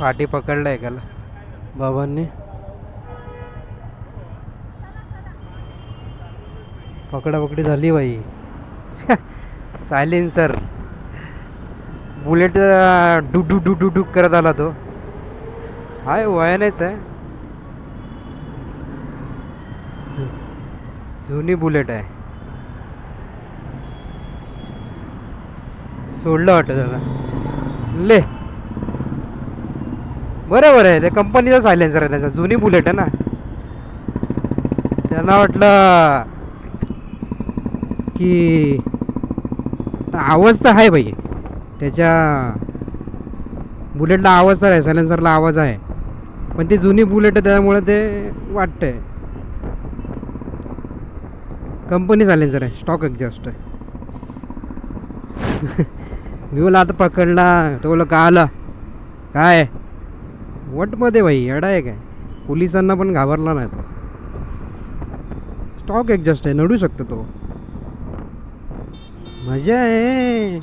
फाटी पकडलाय का बाबांनी. पकडापकडी झाली बाई. सायलेन्सर बुलेट डुक डुक डुक डुक डुक करत आला तो. हाय वयानेच आहे. जुनी बुलेट आहे. सोडलं वाटतं त्याला. ले बरोबर आहे. ते कंपनीचा सायलेन्सर आहे त्याचा. जुनी बुलेट आहे ना. त्यांना वाटलं की आवाज तर आहे भाई त्याच्या बुलेटला. आवाज तर आहे, सायलेन्सरला आवाज आहे, पण ती जुनी बुलेट आहे त्यामुळे ते वाटतंय. कंपनी सायलेन्सर आहे, स्टॉक एक्झॉस्ट आहे. मी बोला आता पकडला. तो बोला का आला काय वटमध्ये भाई येडा आहे काय. पोलिसांना पण घाबरला नाही तो. स्टॉक एक्झॉस्ट आहे, नडू शकतो तो. मजा आहे.